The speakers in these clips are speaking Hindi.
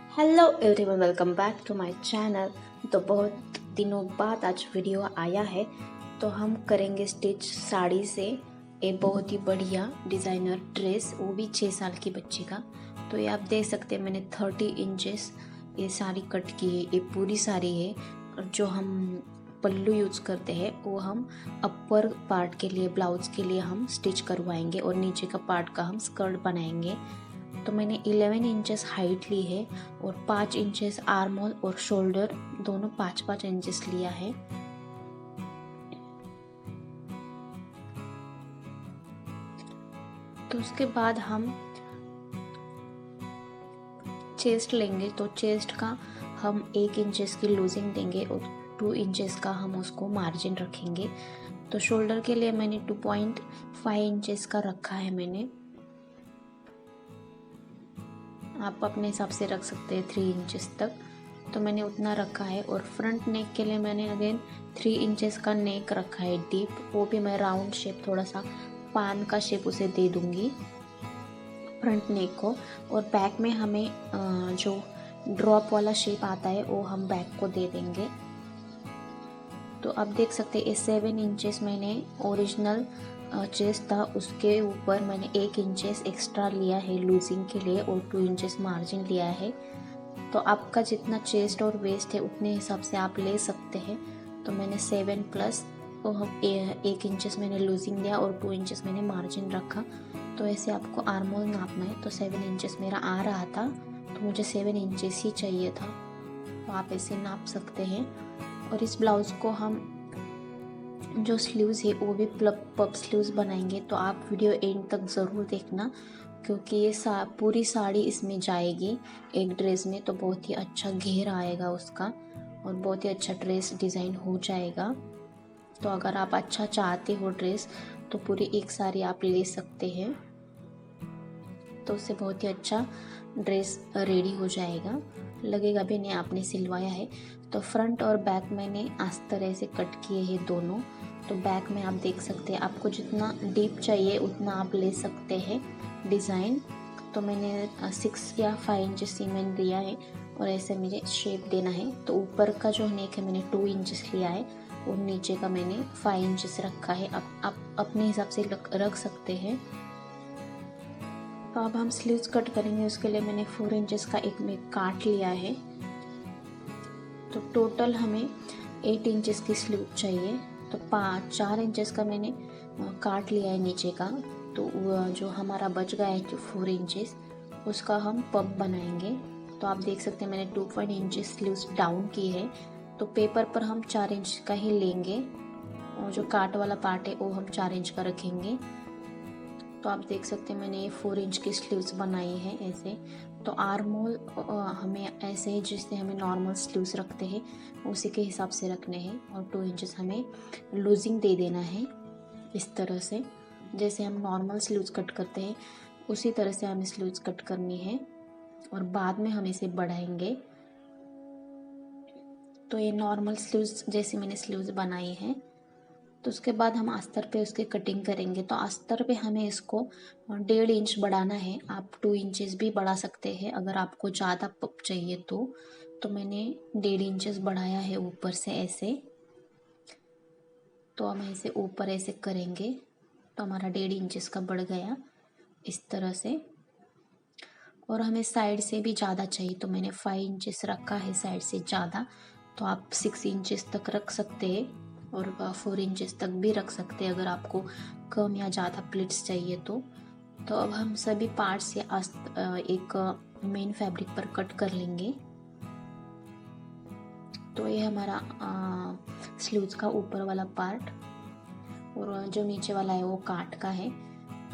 Hello everyone, welcome back to my channel. तो बहुत दिनों बाद आज वीडियो आया है। तो हम करेंगे स्टिच साड़ी से एक बहुत ही बढ़िया डिज़ाइनर ड्रेस, वो भी 6 साल की बच्ची का। तो ये आप देख सकते हैं, मैंने 30 इंचेस ये साड़ी कट की है। ये पूरी साड़ी है और जो हम पल्लू यूज़ करते हैं वो हम अपर पार्ट के लिए, ब्लाउज के लिए हम स्टिच करवाएंगे और नीचे का पार्ट का हम स्कर्ट बनाएंगे। तो मैंने 11 इंचेस हाइट ली है और 5 इंचेस आर्म होल और शोल्डर दोनों 5-5 इंचेस लिया है। तो उसके बाद हम चेस्ट लेंगे। तो चेस्ट का हम 1 इंचेस की लूजिंग देंगे और 2 इंचेस का हम उसको मार्जिन रखेंगे। तो शोल्डर के लिए मैंने 2.5 इंचेस का रखा है। मैंने, आप अपने हिसाब से रख सकते हैं 3 इंचेस तक। तो मैंने उतना रखा है। और फ्रंट नेक के लिए मैंने अगेन 3 इंचेस का नेक रखा है डीप। वो भी मैं राउंड शेप, थोड़ा सा पान का शेप उसे दे दूंगी फ्रंट नेक को। और बैक में हमें जो ड्रॉप वाला शेप आता है वो हम बैक को दे देंगे। तो आप देख सकते हैं 7 इंचेस मैंने ओरिजिनल चेस्ट था, उसके ऊपर मैंने 1 इंचेस एक्स्ट्रा लिया है लूजिंग के लिए और 2 इंचेस मार्जिन लिया है। तो आपका जितना चेस्ट और वेस्ट है उतने हिसाब से आप ले सकते हैं। तो मैंने 7 प्लस 1 इंचेस मैंने लूजिंग लिया और 2 इंचेस मैंने मार्जिन रखा। तो ऐसे आपको आर्म होल नापना है। तो 7 इंचेस मेरा आ रहा था, तो मुझे 7 इंचेस ही चाहिए था। तो आप ऐसे नाप सकते हैं। और इस ब्लाउज़ को हम जो स्लीव्स है वो भी पफ स्लीव्स बनाएंगे। तो आप वीडियो एंड तक ज़रूर देखना, क्योंकि ये पूरी साड़ी इसमें जाएगी एक ड्रेस में। तो बहुत ही अच्छा घेर आएगा उसका और बहुत ही अच्छा ड्रेस डिज़ाइन हो जाएगा। तो अगर आप अच्छा चाहते हो ड्रेस, तो पूरी एक साड़ी आप ले सकते हैं। तो उससे बहुत ही अच्छा ड्रेस रेडी हो जाएगा, लगेगा भी नहीं आपने सिलवाया है। तो फ्रंट और बैक मैंने इस तरह से कट किए हैं दोनों। तो बैक में आप देख सकते हैं, आपको जितना डीप चाहिए उतना आप ले सकते हैं डिज़ाइन। तो मैंने 6 या 5 इंचेस सीमेंट दिया है और ऐसे मुझे शेप देना है। तो ऊपर का जो नेक है मैंने 2 इंचेस लिया है और नीचे का मैंने 5 इंचेस रखा है। आप अपने हिसाब से रख सकते हैं। तो अब हम स्लीव्स कट करेंगे। उसके लिए मैंने 4 इंचेस का एक में काट लिया है। तो टोटल हमें 8 इंचेस की स्लीव चाहिए। तो 4 इंचेस का मैंने काट लिया है नीचे का। तो जो हमारा बच गया है 4 इंचेस, उसका हम पफ बनाएंगे। तो आप देख सकते हैं मैंने 2 इंचेस स्लीव्स डाउन की है। तो पेपर पर हम 4 इंच का ही लेंगे और जो काट वाला पार्ट है वो हम 4 इंच का रखेंगे। तो आप देख सकते हैं मैंने ये 4 इंच की स्लीव्स बनाई है ऐसे। तो आर्म होल हमें ऐसे ही जैसे हमें नॉर्मल स्लीव्स रखते हैं उसी के हिसाब से रखने हैं। और 2 इंचेस हमें लूजिंग दे देना है इस तरह से। जैसे हम नॉर्मल स्लीव्स कट करते हैं उसी तरह से हमें स्लीव्स कट करनी है और बाद में हम इसे बढ़ाएंगे। तो ये नॉर्मल स्लीव्स जैसे मैंने स्लीव्स बनाई है। तो उसके बाद हम अस्तर पे उसके कटिंग करेंगे। तो अस्तर पे हमें इसको 1.5 इंच बढ़ाना है। आप 2 इंचेस भी बढ़ा सकते हैं अगर आपको ज़्यादा पप चाहिए तो मैंने 1.5 इंचेस बढ़ाया है ऊपर से ऐसे। तो हम ऐसे ऊपर ऐसे करेंगे तो हमारा 1.5 इंचेस का बढ़ गया इस तरह से। और हमें साइड से भी ज़्यादा चाहिए तो मैंने 5 इंचेस रखा है साइड से ज़्यादा। तो आप 6 इंचेस तक रख सकते हैं और 4 इंचेस तक भी रख सकते हैं अगर आपको कम या ज़्यादा प्लीट्स चाहिए तो अब हम सभी पार्ट से एक मेन फैब्रिक पर कट कर लेंगे। तो ये हमारा स्लीव्स का ऊपर वाला पार्ट और जो नीचे वाला है वो काट का है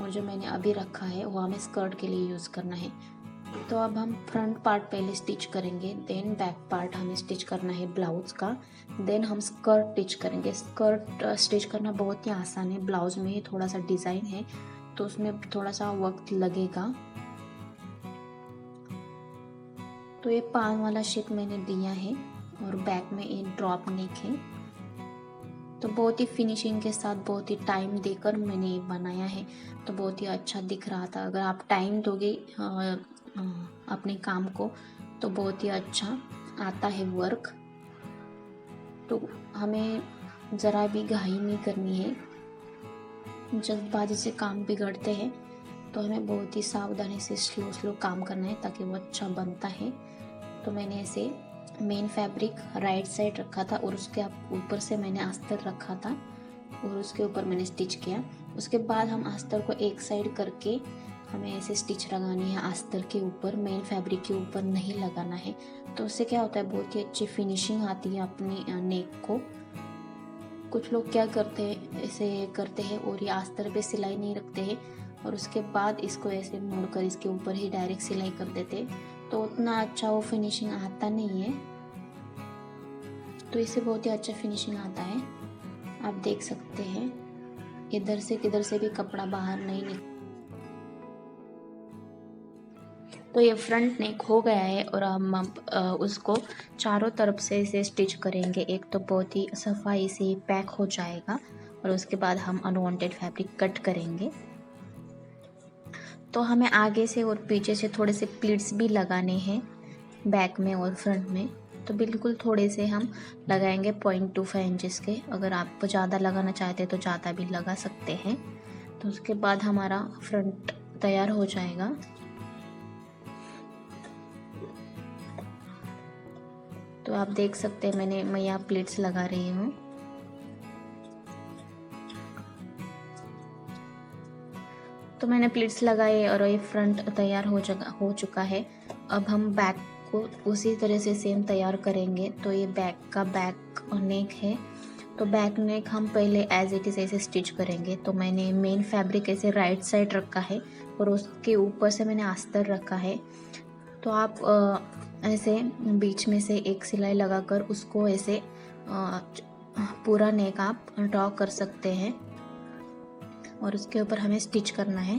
और जो मैंने अभी रखा है वो हमें स्कर्ट के लिए यूज़ करना है। तो अब हम फ्रंट पार्ट पहले स्टिच करेंगे, देन बैक पार्ट हमें स्टिच करना है ब्लाउज का। देन हम स्कर्ट स्टिच करेंगे। स्कर्ट स्टिच करना बहुत ही आसान है। ब्लाउज में थोड़ा सा डिज़ाइन है तो उसमें थोड़ा सा वक्त लगेगा। तो ये पान वाला शेप मैंने दिया है और बैक में ये ड्रॉप नेक है। तो बहुत ही फिनिशिंग के साथ बहुत ही टाइम देकर मैंने ये बनाया है। तो बहुत ही अच्छा दिख रहा था। अगर आप टाइम दोगे अपने काम को तो बहुत ही अच्छा आता है वर्क। तो हमें ज़रा भी घाई नहीं करनी है, जल्दबाजी से काम बिगड़ते हैं, तो हमें बहुत ही सावधानी से स्लो काम करना है ताकि वो अच्छा बनता है। तो मैंने ऐसे मेन फैब्रिक राइट साइड रखा था और उसके ऊपर से मैंने अस्तर रखा था और उसके ऊपर मैंने स्टिच किया। उसके बाद हम अस्तर को एक साइड करके हमें ऐसे स्टिच लगानी है अस्तर के ऊपर, मेन फैब्रिक के ऊपर नहीं लगाना है। तो उससे क्या होता है, बहुत ही अच्छी फिनिशिंग आती है अपनी नेक को। कुछ लोग क्या करते हैं, ऐसे करते हैं और ये अस्तर पे सिलाई नहीं रखते हैं और उसके बाद इसको ऐसे मोड़कर इसके ऊपर ही डायरेक्ट सिलाई कर देते हैं, तो उतना अच्छा वो फिनिशिंग आता नहीं है। तो इससे बहुत ही अच्छा फिनिशिंग आता है। आप देख सकते हैं इधर से किधर से भी कपड़ा बाहर नहीं निकल। तो ये फ्रंट नेक हो गया है और हम उसको चारों तरफ से इसे स्टिच करेंगे। एक तो बहुत ही सफाई से पैक हो जाएगा और उसके बाद हम अनवांटेड फैब्रिक कट करेंगे। तो हमें आगे से और पीछे से थोड़े से प्लीट्स भी लगाने हैं, बैक में और फ्रंट में। तो बिल्कुल थोड़े से हम लगाएंगे 0.25 इंचेस के। अगर आप ज़्यादा लगाना चाहते हैं तो ज़्यादा भी लगा सकते हैं। तो उसके बाद हमारा फ्रंट तैयार हो जाएगा। तो आप देख सकते हैं मैं यहाँ प्लेट्स लगा रही हूँ। तो मैंने प्लेट्स लगाए और ये फ्रंट तैयार हो चुका है। अब हम बैक को उसी तरह से सेम तैयार करेंगे। तो ये बैक नेक है। तो बैक नेक हम पहले एज इट इज़ ऐसे स्टिच करेंगे। तो मैंने मेन फैब्रिक ऐसे राइट साइड रखा है और उसके ऊपर से मैंने अस्तर रखा है। तो आप ऐसे बीच में से एक सिलाई लगाकर उसको ऐसे पूरा नेक आप ड्रॉ कर सकते हैं और उसके ऊपर हमें स्टिच करना है।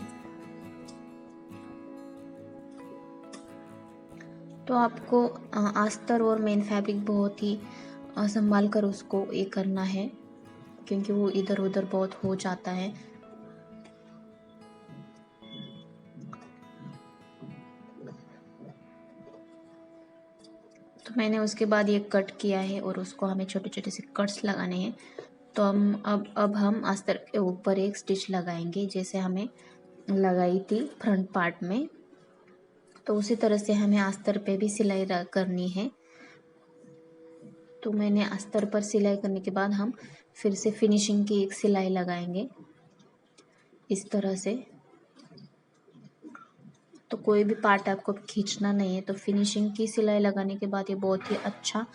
तो आपको अस्तर और मेन फैब्रिक बहुत ही संभाल कर उसको ये करना है, क्योंकि वो इधर उधर बहुत हो जाता है। तो मैंने उसके बाद ये कट किया है और उसको हमें छोटे छोटे से कट्स लगाने हैं। तो हम अब हम अस्तर के ऊपर एक स्टिच लगाएंगे जैसे हमें लगाई थी फ्रंट पार्ट में। तो उसी तरह से हमें अस्तर पे भी सिलाई करनी है। तो मैंने अस्तर पर सिलाई करने के बाद हम फिर से फिनिशिंग की एक सिलाई लगाएंगे इस तरह से। तो कोई भी पार्ट आपको खींचना नहीं है। तो फिनिशिंग की सिलाई लगाने के बाद ये बहुत ही अच्छा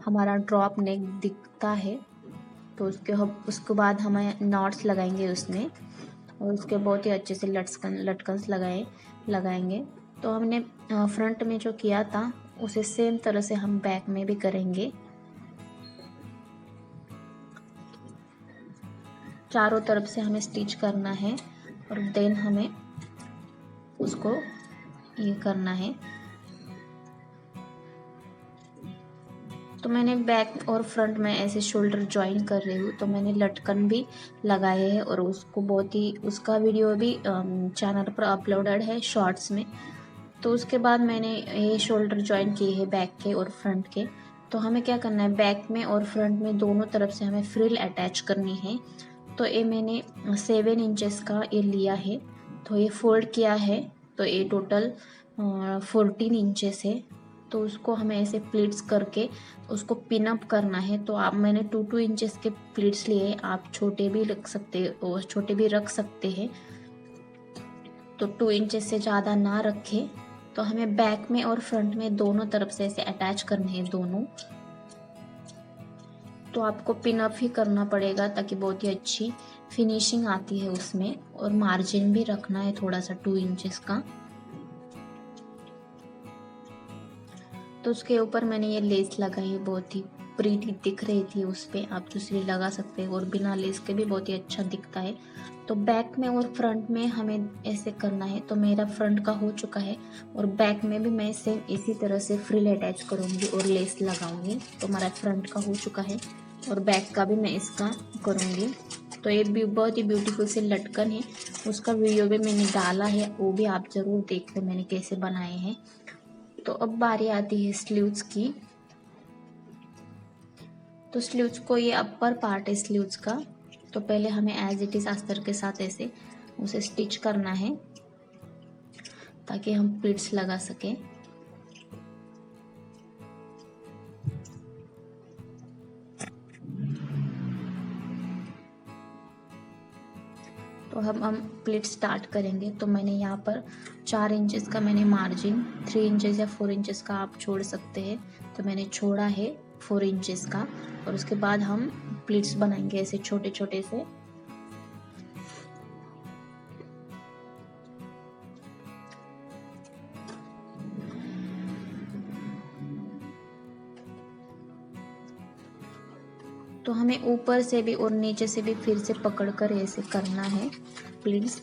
हमारा ड्रॉप नेक दिखता है। तो उसके बाद हमें नॉट्स लगाएंगे उसमें और उसके बहुत ही अच्छे से लटकन्स लगाएंगे। तो हमने फ्रंट में जो किया था उसे सेम तरह से हम बैक में भी करेंगे। चारों तरफ से हमें स्टिच करना है और देन हमें उसको ये करना है। तो मैंने बैक और फ्रंट में ऐसे शोल्डर ज्वाइन कर रही हूँ। तो मैंने लटकन भी लगाए हैं और उसको बहुत ही उसका वीडियो भी चैनल पर अपलोडेड है शॉर्ट्स में। तो उसके बाद मैंने ये शोल्डर ज्वाइन किए हैं बैक के और फ्रंट के। तो हमें क्या करना है, बैक में और फ्रंट में दोनों तरफ से हमें फ्रिल अटैच करनी है। तो ये मैंने 7 इंचेस का ये लिया है। तो ये फोल्ड किया है। तो ये टोटल 14 इंचेस है। तो उसको हमें ऐसे प्लीट्स करके उसको पिन अप करना है। तो मैंने 2 इंचेस के प्लीट्स लिए, आप छोटे भी रख सकते हैं। तो 2 इंचेस से ज़्यादा ना रखें। तो हमें बैक में और फ्रंट में दोनों तरफ से ऐसे अटैच करने हैं दोनों। तो आपको पिन अप ही करना पड़ेगा ताकि बहुत ही अच्छी फिनिशिंग आती है उसमें। और मार्जिन भी रखना है थोड़ा सा 2 इंचेस का। तो उसके ऊपर मैंने ये लेस लगाई, बहुत ही प्रीटी दिख रही थी उस पर। आप दूसरी लगा सकते हैं और बिना लेस के भी बहुत ही अच्छा दिखता है। तो बैक में और फ्रंट में हमें ऐसे करना है। तो मेरा फ्रंट का हो चुका है और बैक में भी मैं सेम इसी तरह से फ्रिल अटैच करूँगी और लेस लगाऊंगी। तो हमारा फ्रंट का हो चुका है और बैक का भी मैं इसका करूँगी। तो ये भी बहुत ही ब्यूटीफुल से लटकन है, उसका वीडियो भी मैंने डाला है, वो भी आप ज़रूर देख लो मैंने कैसे बनाए हैं। तो अब बारी आती है स्लीव्स की। तो स्लीव्स को, ये अपर पार्ट है स्लीव्स का, तो पहले हमें एज इट इज अस्तर के साथ ऐसे उसे स्टिच करना है ताकि हम प्लीट्स लगा सकें। तो हम प्लीट स्टार्ट करेंगे। तो मैंने यहाँ पर 4 इंचेस का मैंने मार्जिन, 3 इंचेस या 4 इंचेस का आप छोड़ सकते हैं, तो मैंने छोड़ा है 4 इंचेस का। और उसके बाद हम प्लीट्स बनाएंगे ऐसे छोटे छोटे से। तो हमें ऊपर से भी और नीचे से भी फिर से पकड़कर ऐसे करना है प्लीट्स।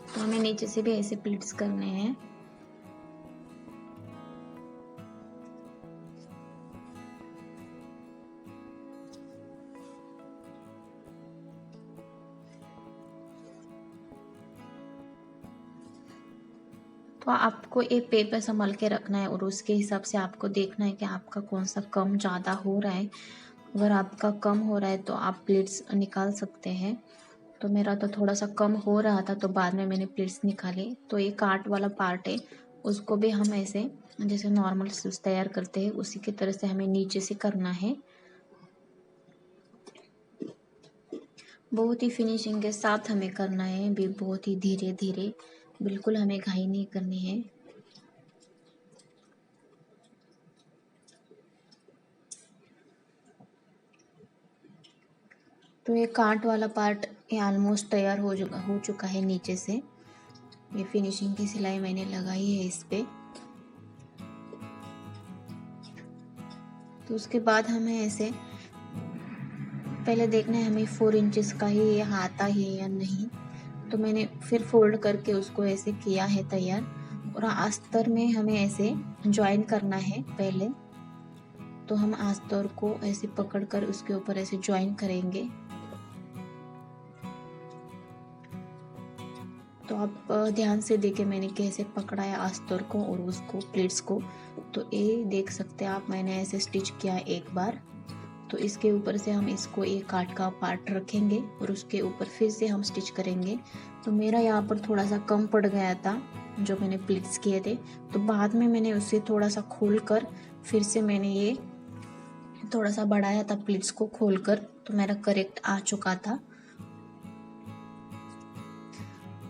तो हमें नीचे से भी ऐसे प्लीट्स करने हैं। तो आपको एक पेपर संभाल के रखना है और उसके हिसाब से आपको देखना है कि आपका कौन सा कम ज़्यादा हो रहा है। अगर आपका कम हो रहा है तो आप प्लीट्स निकाल सकते हैं। तो मेरा तो थोड़ा सा कम हो रहा था, तो बाद में मैंने प्लीट्स निकाले। तो ये काट वाला पार्ट है, उसको भी हम ऐसे जैसे नॉर्मल स्लीव्स तैयार करते हैं उसी की तरह से हमें नीचे से करना है। बहुत ही फिनिशिंग के साथ हमें करना है, भी बहुत ही धीरे धीरे, बिल्कुल हमें घाई नहीं करनी है। तो ये काट वाला पार्ट ये ऑलमोस्ट तैयार हो चुका है नीचे से। ये फिनिशिंग की सिलाई मैंने लगाई है इस पे। तो उसके बाद हमें ऐसे पहले देखना है हमें 4 इंचेस का ही ये आता है या नहीं। तो मैंने फिर फोल्ड करके उसको ऐसे किया है तैयार। और अस्तर में हमें ऐसे ज्वाइन करना है पहले। तो हम अस्तर को ऐसे पकड़कर उसके ऊपर ऐसे ज्वाइन करेंगे। तो आप ध्यान से देखें मैंने कैसे पकड़ा है अस्तर को और उसको प्लीट्स को। तो ये देख सकते हैं आप, मैंने ऐसे स्टिच किया है एक बार। तो इसके ऊपर से हम इसको एक काट का पार्ट रखेंगे और उसके ऊपर फिर से हम स्टिच करेंगे। तो मेरा यहाँ पर थोड़ा सा कम पड़ गया था जो मैंने प्लीट्स किए थे, तो बाद में मैंने उसे थोड़ा सा खोल कर फिर से मैंने ये थोड़ा सा बढ़ाया था प्लीट्स को खोल कर, तो मेरा करेक्ट आ चुका था।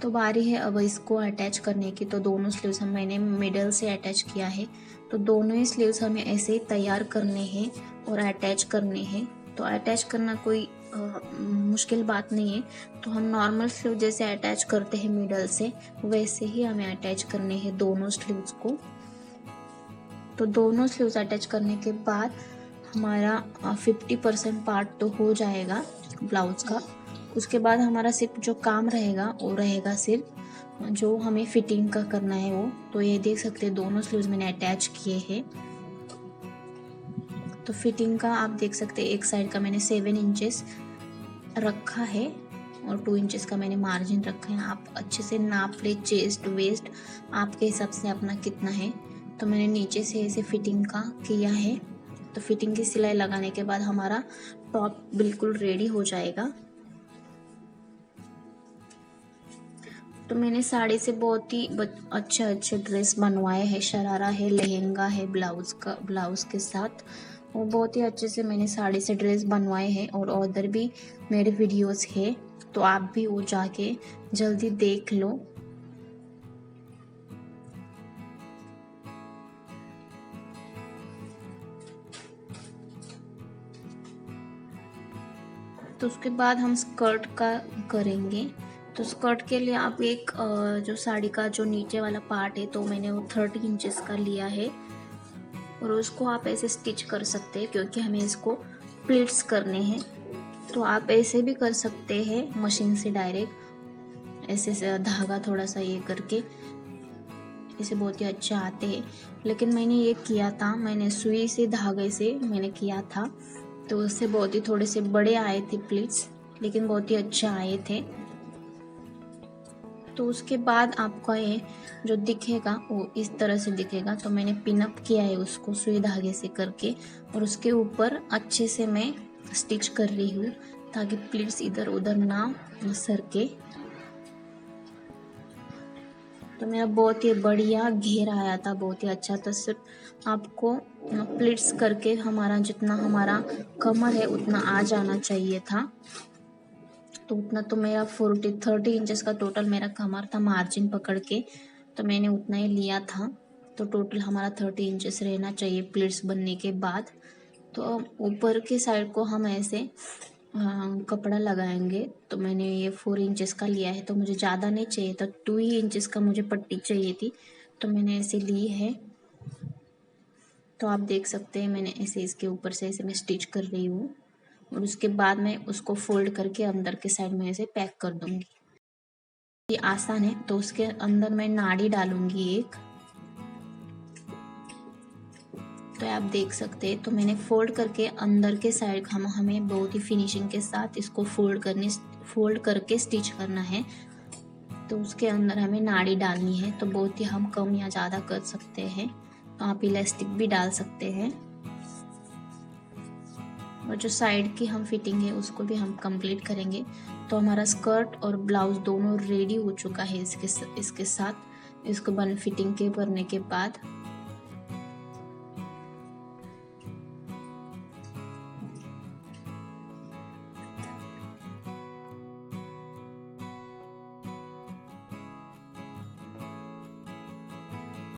तो बारी है अब इसको अटैच करने की। तो दोनों स्लीव्स हम मैंने मिडल से अटैच किया है। तो दोनों ही स्लीव्स हमें ऐसे ही तैयार करने हैं और अटैच करने हैं। तो अटैच करना कोई मुश्किल बात नहीं है। तो हम नॉर्मल स्लीव जैसे अटैच करते हैं मिडल से, वैसे ही हमें अटैच करने हैं दोनों स्लीव्स को। तो दोनों स्लीव्स अटैच करने के बाद हमारा 50% पार्ट तो हो जाएगा ब्लाउज का। उसके बाद हमारा सिर्फ जो काम रहेगा वो रहेगा सिर्फ जो हमें फिटिंग का करना है वो। तो ये देख सकते हैं दोनों स्लीव्स मैंने अटैच किए हैं। तो फिटिंग का आप देख सकते हैं एक साइड का मैंने 7 इंचेस रखा है और 2 इंचेस का मैंने मार्जिन रखा है। आप अच्छे से नाप ले, चेस्ट वेस्ट आपके हिसाब से अपना कितना है। तो मैंने नीचे से ऐसे फिटिंग का किया है। तो फिटिंग की सिलाई लगाने के बाद हमारा टॉप बिल्कुल रेडी हो जाएगा। तो मैंने साड़ी से बहुत ही अच्छे अच्छे ड्रेस बनवाए हैं। शरारा है, लहंगा है ब्लाउज के साथ, वो बहुत ही अच्छे से मैंने साड़ी से ड्रेस बनवाए हैं। और उधर भी मेरे वीडियोस है, तो आप भी वो जाके जल्दी देख लो। तो उसके बाद हम स्कर्ट का करेंगे। तो स्कर्ट के लिए आप एक जो साड़ी का जो नीचे वाला पार्ट है, तो मैंने वो 30 इंचेस का लिया है और उसको आप ऐसे स्टिच कर सकते हैं क्योंकि हमें इसको प्लीट्स करने हैं। तो आप ऐसे भी कर सकते हैं मशीन से डायरेक्ट, ऐसे धागा थोड़ा सा ये करके, ऐसे बहुत ही अच्छे आते हैं। लेकिन मैंने ये किया था, मैंने सुई से धागे से मैंने किया था, तो उससे बहुत ही थोड़े से बड़े आए थे प्लीट्स, लेकिन बहुत ही अच्छे आए थे। तो उसके बाद आपका ये जो दिखेगा वो इस तरह से दिखेगा। तो मैंने पिन अप किया है उसको सुई धागे से करके, और उसके ऊपर अच्छे से मैं स्टिच कर रही हूँ ताकि प्लीट्स इधर उधर ना सरके। तो मेरा बहुत ही बढ़िया घेर आया था, बहुत ही अच्छा था। सिर्फ आपको प्लीट्स करके हमारा जितना हमारा कमर है उतना आ जाना चाहिए था। तो उतना तो मेरा 30 इंचेस का टोटल मेरा कमर था मार्जिन पकड़ के, तो मैंने उतना ही लिया था। तो टोटल हमारा 30 इंचेस रहना चाहिए प्लीट्स बनने के बाद। तो ऊपर के साइड को हम ऐसे कपड़ा लगाएंगे। तो मैंने ये 4 इंचेस का लिया है, तो मुझे ज़्यादा नहीं चाहिए था, 2 ही इंचेस का मुझे पट्टी चाहिए थी, तो मैंने ऐसे ली है। तो आप देख सकते हैं मैंने ऐसे इसके ऊपर से ऐसे मैं स्टिच कर रही हूँ, और उसके बाद मैं उसको फोल्ड करके अंदर के साइड में ऐसे पैक कर दूंगी। ये आसान है। तो उसके अंदर मैं नाड़ी डालूंगी एक। तो आप देख सकते हैं, तो मैंने फोल्ड करके अंदर के साइड हमें बहुत ही फिनिशिंग के साथ इसको फोल्ड करके स्टिच करना है। तो उसके अंदर हमें नाड़ी डालनी है। तो बहुत ही हम कम या ज़्यादा कर सकते हैं, तो आप इलास्टिक भी डाल सकते हैं। और जो साइड की हम फिटिंग है उसको भी हम कंप्लीट करेंगे। तो हमारा स्कर्ट और ब्लाउज दोनों रेडी हो चुका है इसके साथ। इसको फिटिंग के भरने के बाद